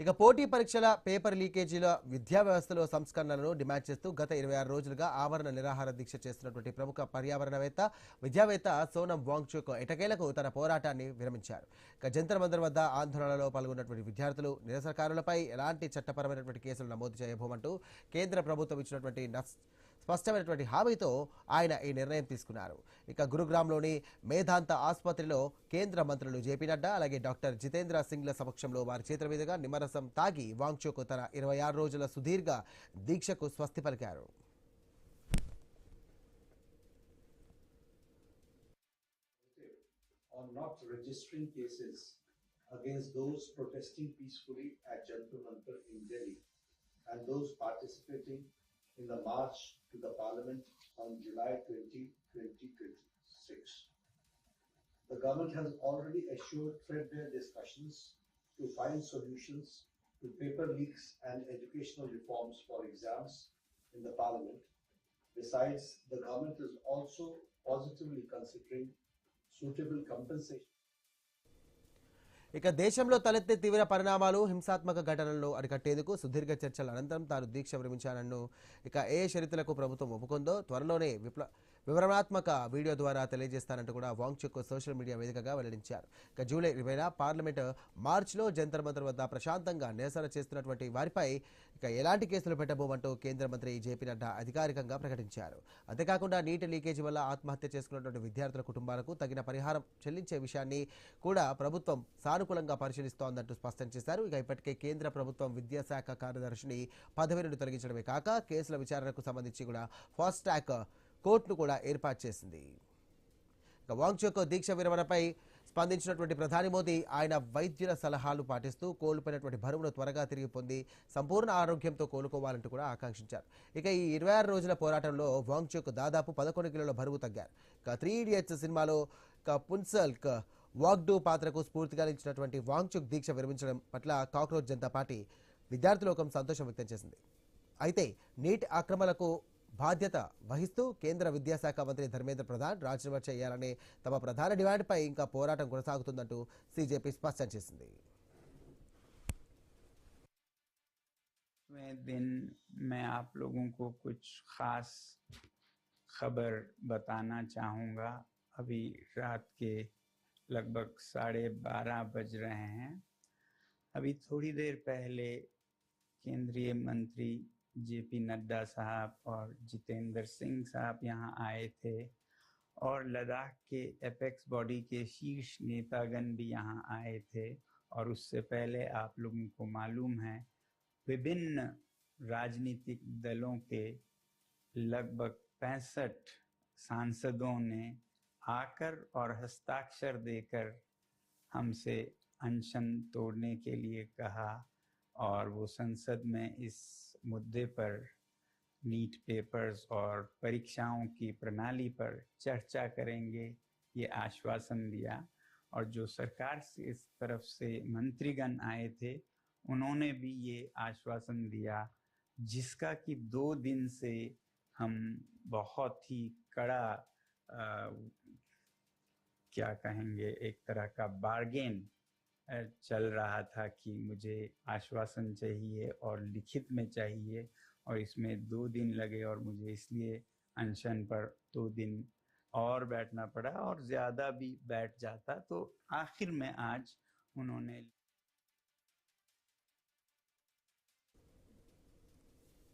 ఇక పోటీ పరీక్షల పేపర్ లీకేజీల విద్యా వ్యవస్థలో సంస్కరణలను డిమాండ్ చేస్తూ గత 26 రోజులుగా ఆవరణ నిరాహార దీక్ష చేస్తున్నటువంటి ప్రముఖ పర్యావరణవేత్త విద్యావేత్త సోనం వాంగ్చుక్ ఎటకేలకు తన పోరాటాన్ని విరమించారు. ఇక జంతర్ మంతర్ వద్ద ఆందోళనలో పాల్గొన్నటువంటి విద్యార్థులు నిరసనకారులపై ఎలాంటి చట్టపరమైనటువంటి కేసులు నమోదు చేయబోమంటూ కేంద్ర ప్రభుత్వం ఇచ్చినటువంటి స్పష్టమైనటువంటి హామీతో ఆయన ఈ నిర్ణయం తీసుకున్నారు. ఇక గురుగ్రామ్లోని మేధాంత ఆసుపత్రిలో కేంద్ర మంత్రులు జేపీ నడ్డా అలాగే డాక్టర్ జితేంద్ర సింగ్ల సమక్షంలో వారి చేతుల మీదుగా నిమ్మరసం తాగి వాంగ్చుక్ తన 26 రోజుల సుదీర్ఘ దీక్షకు స్వస్తి పలికారు. On not registering cases against those protesting peacefully at Jantar Mantar in Delhi and those participating in the march to the Parliament on July 20, 2026. The government has already assured threadbare discussions to find solutions to paper leaks and educational reforms for exams in the Parliament. Besides, the government is also positively considering suitable compensation. ఇక దేశంలో తలెత్తే తీవ్ర పరిణామాలు హింసాత్మక ఘటనలను అరికట్టేందుకు సుదీర్ఘ చర్చల అనంతరం తాను దీక్ష విరమించానన్ను ఇక ఏ షరతులకు ప్రభుత్వం ఒప్పుకుందో త్వరలోనే వివరణాత్మక వీడియో ద్వారా తెలియజేస్తానంటూ కూడా వాంగ్చుక్ సోషల్ మీడియా వేదికగా వెల్లడించారు. ఇక జూలై 20న పార్లమెంట్ మార్చిలో జంతర్ మంతర్ వద్ద ప్రశాంతంగా నిరసన చేస్తున్నటువంటి వారిపై ఇక ఎలాంటి కేసులు పెట్టబోమంటూ కేంద్ర మంత్రి జేపీ నడ్డా అధికారికంగా ప్రకటించారు. అంతేకాకుండా నీటి లీకేజీ వల్ల ఆత్మహత్య చేసుకున్నటువంటి విద్యార్థుల కుటుంబాలకు తగిన పరిహారం చెల్లించే విషయాన్ని కూడా ప్రభుత్వం సానుకూలంగా పరిశీలిస్తోందంటూ స్పష్టం చేశారు. ఇక ఇప్పటికే కేంద్ర ప్రభుత్వం విద్యాశాఖ కార్యదర్శిని పదవి నుండి తొలగించడమే కాక కేసుల విచారణకు సంబంధించి కూడా ఫాస్ట్ ట్రాక్ కోర్టును కూడా ఏర్పాటు చేసింది. ఇక వాంగ్చుక్ దీక్ష విరమణపై స్పందించినటువంటి ప్రధాని మోదీ ఆయన వైద్యుల సలహాలు పాటిస్తూ కోల్పోయినటువంటి బరువును త్వరగా తిరిగి పొంది సంపూర్ణ ఆరోగ్యంతో కోలుకోవాలంటూ కూడా ఆకాంక్షించారు. ఇక ఈ 26 రోజుల పోరాటంలో వాంగ్చుక్ దాదాపు 11 కిలోల బరువు తగ్గారు. ఇక 3 ఇడియట్స్ సినిమాలో పున్సల్క్ వాగ్డూ పాత్రకు స్ఫూర్తిగా నిలిచినటువంటి వాంగ్చుక్ దీక్ష విరమించడం పట్ల కాక్రోచ్ జనతా పార్టీ విద్యార్థులోకం సంతోషం వ్యక్తం చేసింది. అయితే నీట్ ఆక్రమణలకు బాధ్యత వహిస్తూ కేంద్ర విద్యాశాఖ మంత్రి ధర్మేంద్ర ప్రధాన్ రాజీనామా చేయాలనే తమ ప్రధాన డిమాండ్పై ఇంకా పోరాటం కొనసాగుతుందంటూ సీజేపీ స్పష్టం చేసింది. दिन मैं आप लोगों को कुछ खास खबर बताना चाहूँगा। अभी रात के लगभग 12:30 बज रहे हैं। अभी थोड़ी देर पहले केंद्रीय मंत्री जेपी नड्डा साहब और जितेंद्र सिंह साहब यहाँ आए थे और लद्दाख के एपेक्स बॉडी के शीर्ष नेतागण भी यहाँ आए थे। और उससे पहले आप लोगों को मालूम है विभिन्न राजनीतिक दलों के लगभग 65 सांसदों ने आकर और हस्ताक्षर देकर हमसे अनशन तोड़ने के लिए कहा और वो संसद में इस मुद्दे पर नीट पेपर्स और परीक्षाओं की प्रणाली पर चर्चा करेंगे ये आश्वासन दिया। और जो सरकार से इस तरफ से मंत्रीगण आए थे उन्होंने भी ये आश्वासन दिया, जिसका कि 2 दिन से हम बहुत ही कड़ा क्या कहेंगे एक तरह का बार्गेन चल रहा था कि मुझे आश्वासन चाहिए और लिखित में चाहिए, और इसमें 2 दिन लगे और मुझे इसलिए अनशन पर 2 दिन और बैठना पड़ा और ज़्यादा भी बैठ जाता तो आखिर में आज उन्होंने